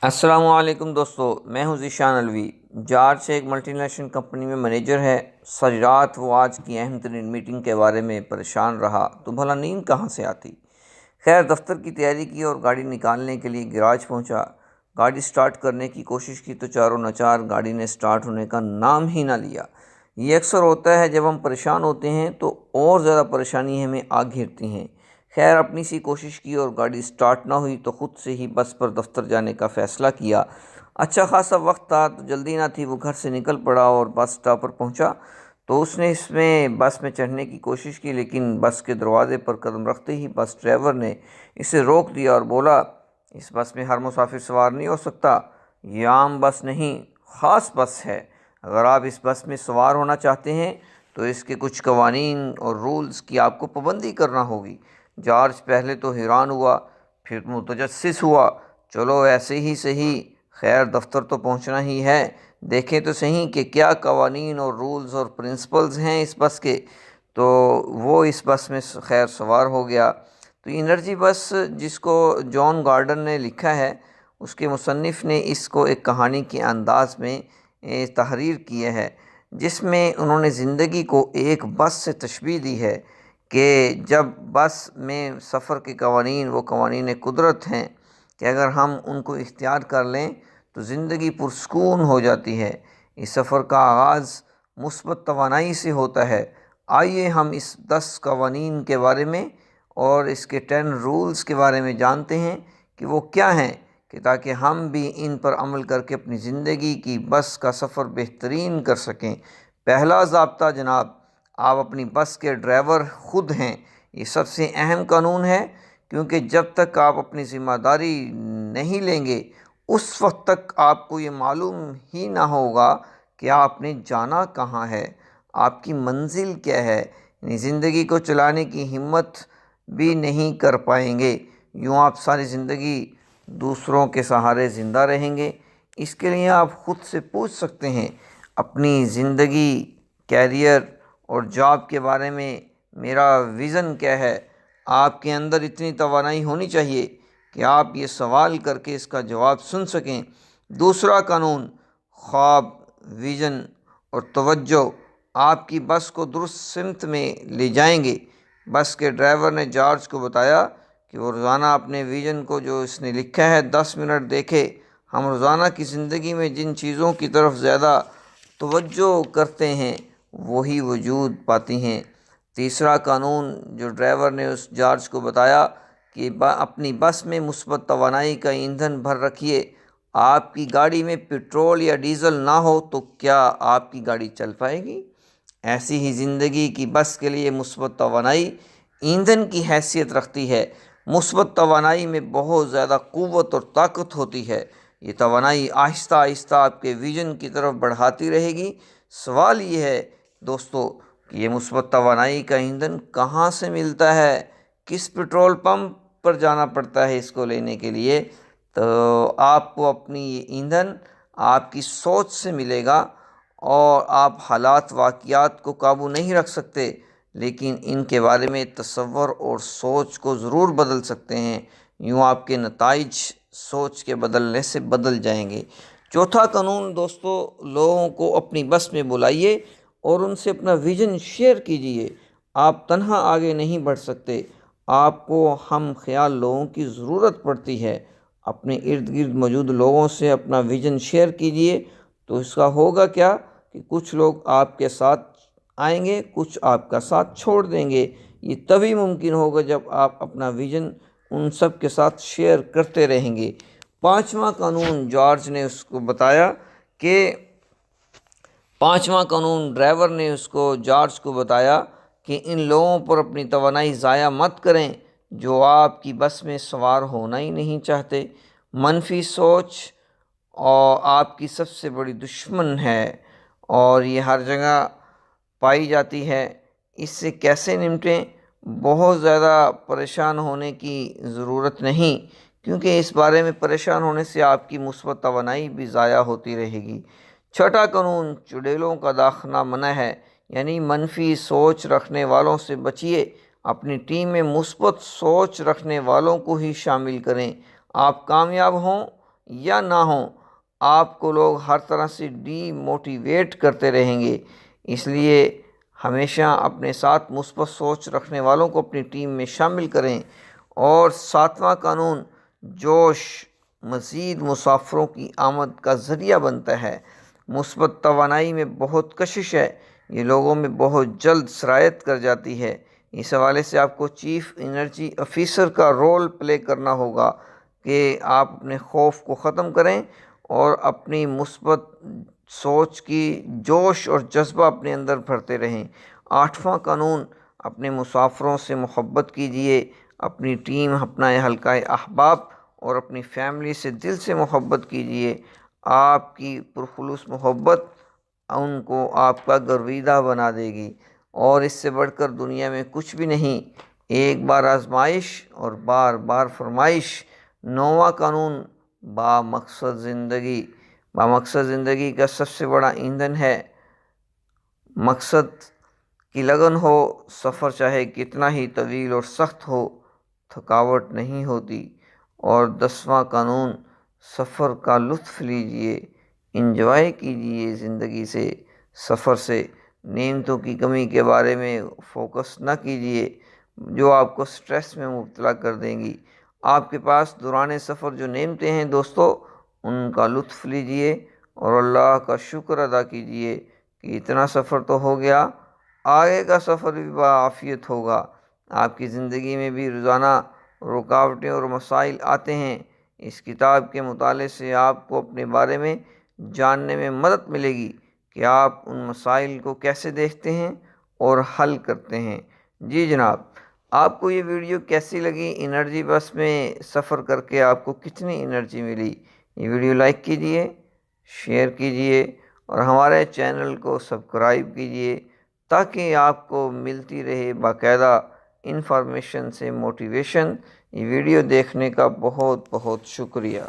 السلام علیکم دوستو، میں ہوں ذیشان الوی۔ جارج سے ایک ملٹی نیشنل کمپنی میں مینیجر ہے۔ ساری رات وہ آج کی اہم ترین میٹنگ کے بارے میں پریشان رہا تو بھلا نیند کہاں سے آتی۔ خیر، دفتر کی تیاری کی اور گاڑی نکالنے کے لیے گراج پہنچا۔ گاڑی سٹارٹ کرنے کی کوشش کی تو چاروں ناچار گاڑی نے سٹارٹ ہونے کا نام ہی نہ لیا۔ یہ اکثر ہوتا ہے جب ہم پریشان ہوتے ہیں تو اور زیادہ پریشانی ہمیں آ گھیرتی ہیں۔ خیر، اپنی سی کوشش کی اور گاڑی سٹارٹ نہ ہوئی تو خود سے ہی بس پر دفتر جانے کا فیصلہ کیا۔ اچھا خاصا وقت تھا تو جلدی نہ تھی، وہ گھر سے نکل پڑا اور بس سٹاپ پر پہنچا تو اس نے بس میں چڑھنے کی کوشش کی، لیکن بس کے دروازے پر قدم رکھتے ہی بس ڈرائیور نے اسے روک دیا اور بولا، اس بس میں ہر مسافر سوار نہیں ہو سکتا۔ یہ عام بس نہیں، خاص بس ہے۔ اگر آپ اس بس میں سوار ہونا چاہتے ہیں تو اس کے کچھ قوانین اور رولز کی آپ کو پابندی کرنا ہوگی۔ جارج پہلے تو حیران ہوا، پھر متجسس ہوا۔ چلو ایسے ہی صحیح، خیر دفتر تو پہنچنا ہی ہے، دیکھیں تو صحیح کہ کیا قوانین اور رولز اور پرنسپلز ہیں اس بس کے۔ تو وہ اس بس میں خیر سوار ہو گیا۔ تو انرجی بس، جس کو جان گارڈن نے لکھا ہے، اس کے مصنف نے اس کو ایک کہانی کے انداز میں تحریر کی ہے، جس میں انہوں نے زندگی کو ایک بس سے تشبیہ دی ہے کہ جب بس میں سفر کے قوانین وہ قوانین قدرت ہیں کہ اگر ہم ان کو اختیار کر لیں تو زندگی پرسکون ہو جاتی ہے۔ اس سفر کا آغاز مثبت توانائی سے ہوتا ہے۔ آئیے ہم اس 10 قوانین کے بارے میں اور اس کے 10 رولز کے بارے میں جانتے ہیں کہ وہ کیا ہیں، کہ تاکہ ہم بھی ان پر عمل کر کے اپنی زندگی کی بس کا سفر بہترین کر سکیں۔ پہلا ضابطہ جناب، آپ اپنی بس کے ڈرائیور خود ہیں۔ یہ سب سے اہم قانون ہے، کیونکہ جب تک آپ اپنی ذمہ داری نہیں لیں گے اس وقت تک آپ کو یہ معلوم ہی نہ ہوگا کہ آپ نے جانا کہاں ہے، آپ کی منزل کیا ہے، یعنی زندگی کو چلانے کی ہمت بھی نہیں کر پائیں گے۔ یوں آپ ساری زندگی دوسروں کے سہارے زندہ رہیں گے۔ اس کے لیے آپ خود سے پوچھ سکتے ہیں، اپنی زندگی، کیریئر اور جاب کے بارے میں میرا ویژن کیا ہے؟ آپ کے اندر اتنی توانائی ہونی چاہیے کہ آپ یہ سوال کر کے اس کا جواب سن سکیں۔ دوسرا قانون، خواب، ویژن اور توجہ آپ کی بس کو درست سمت میں لے جائیں گے۔ بس کے ڈرائیور نے جارج کو بتایا کہ وہ روزانہ اپنے ویژن کو، جو اس نے لکھا ہے، 10 منٹ دیکھے۔ ہم روزانہ کی زندگی میں جن چیزوں کی طرف زیادہ توجہ کرتے ہیں وہی وجود پاتی ہیں۔ تیسرا قانون جو ڈرائیور نے اس جارج کو بتایا کہ اپنی بس میں مثبت توانائی کا ایندھن بھر رکھیے۔ آپ کی گاڑی میں پٹرول یا ڈیزل نہ ہو تو کیا آپ کی گاڑی چل پائے گی؟ ایسی ہی زندگی کی بس کے لیے مثبت توانائی ایندھن کی حیثیت رکھتی ہے۔ مثبت توانائی میں بہت زیادہ قوت اور طاقت ہوتی ہے۔ یہ توانائی آہستہ آہستہ آپ کے ویژن کی طرف بڑھاتی رہے گی۔ سوال یہ ہے دوستو کہ یہ مثبت توانائی کا ایندھن کہاں سے ملتا ہے؟ کس پٹرول پمپ پر جانا پڑتا ہے اس کو لینے کے لیے؟ تو آپ کو اپنی یہ ایندھن آپ کی سوچ سے ملے گا، اور آپ حالات واقعات کو قابو نہیں رکھ سکتے، لیکن ان کے بارے میں تصور اور سوچ کو ضرور بدل سکتے ہیں۔ یوں آپ کے نتائج سوچ کے بدلنے سے بدل جائیں گے۔ چوتھا قانون دوستو، لوگوں کو اپنی بس میں بلائیے اور ان سے اپنا ویژن شیئر کیجیے۔ آپ تنہا آگے نہیں بڑھ سکتے، آپ کو ہم خیال لوگوں کی ضرورت پڑتی ہے۔ اپنے ارد گرد موجود لوگوں سے اپنا ویژن شیئر کیجیے، تو اس کا ہوگا کیا کہ کچھ لوگ آپ کے ساتھ آئیں گے، کچھ آپ کا ساتھ چھوڑ دیں گے۔ یہ تبھی ممکن ہوگا جب آپ اپنا ویژن ان سب کے ساتھ شیئر کرتے رہیں گے۔ پانچواں قانون جارج نے اس کو بتایا کہ پانچواں قانون ڈرائیور نے جارج کو بتایا کہ ان لوگوں پر اپنی توانائی ضائع مت کریں جو آپ کی بس میں سوار ہونا ہی نہیں چاہتے۔ منفی سوچ اور آپ کی سب سے بڑی دشمن ہے اور یہ ہر جگہ پائی جاتی ہے۔ اس سے کیسے نمٹیں؟ بہت زیادہ پریشان ہونے کی ضرورت نہیں، کیونکہ اس بارے میں پریشان ہونے سے آپ کی مثبت توانائی بھی ضائع ہوتی رہے گی۔ چھٹا قانون، چڑیلوں کا داخلہ منع ہے، یعنی منفی سوچ رکھنے والوں سے بچیے۔ اپنی ٹیم میں مثبت سوچ رکھنے والوں کو ہی شامل کریں۔ آپ کامیاب ہوں یا نہ ہوں، آپ کو لوگ ہر طرح سے ڈی موٹیویٹ کرتے رہیں گے۔ اس لیے ہمیشہ اپنے ساتھ مثبت سوچ رکھنے والوں کو اپنی ٹیم میں شامل کریں۔ اور 7واں قانون، جوش مزید مسافروں کی آمد کا ذریعہ بنتا ہے۔ مثبت توانائی میں بہت کشش ہے، یہ لوگوں میں بہت جلد سرایت کر جاتی ہے۔ اس حوالے سے آپ کو چیف انرجی آفیسر کا رول پلے کرنا ہوگا کہ آپ اپنے خوف کو ختم کریں اور اپنی مثبت سوچ کی جوش اور جذبہ اپنے اندر بھرتے رہیں۔ 8واں قانون، اپنے مسافروں سے محبت کیجیے۔ اپنی ٹیم، اپنا حلقۂ احباب اور اپنی فیملی سے دل سے محبت کیجیے۔ آپ کی پرخلوص محبت ان کو آپ کا گرویدہ بنا دے گی، اور اس سے بڑھ کر دنیا میں کچھ بھی نہیں۔ ایک بار آزمائش اور بار بار فرمائش۔ 9واں قانون، بامقصد زندگی۔ بامقصد زندگی کا سب سے بڑا ایندھن ہے مقصد کی لگن ہو۔ سفر چاہے کتنا ہی طویل اور سخت ہو، تھکاوٹ نہیں ہوتی۔ اور 10واں قانون، سفر کا لطف لیجیے، انجوائے کیجیے زندگی سے، سفر سے۔ نعمتوں کی کمی کے بارے میں فوکس نہ کیجیے جو آپ کو سٹریس میں مبتلا کر دیں گی۔ آپ کے پاس دوران سفر جو نعمتیں ہیں دوستو، ان کا لطف لیجیے اور اللہ کا شکر ادا کیجیے کہ اتنا سفر تو ہو گیا، آگے کا سفر بھی بعافیت ہوگا۔ آپ کی زندگی میں بھی روزانہ رکاوٹیں اور مسائل آتے ہیں۔ اس کتاب کے مطالعے سے آپ کو اپنے بارے میں جاننے میں مدد ملے گی کہ آپ ان مسائل کو کیسے دیکھتے ہیں اور حل کرتے ہیں۔ جی جناب، آپ کو یہ ویڈیو کیسی لگی؟ انرجی بس میں سفر کر کے آپ کو کتنی انرجی ملی؟ یہ ویڈیو لائک کیجئے، شیئر کیجئے اور ہمارے چینل کو سبسکرائب کیجئے تاکہ آپ کو ملتی رہے باقاعدہ انفارمیشن سے موٹیویشن۔ یہ ویڈیو دیکھنے کا بہت بہت شکریہ۔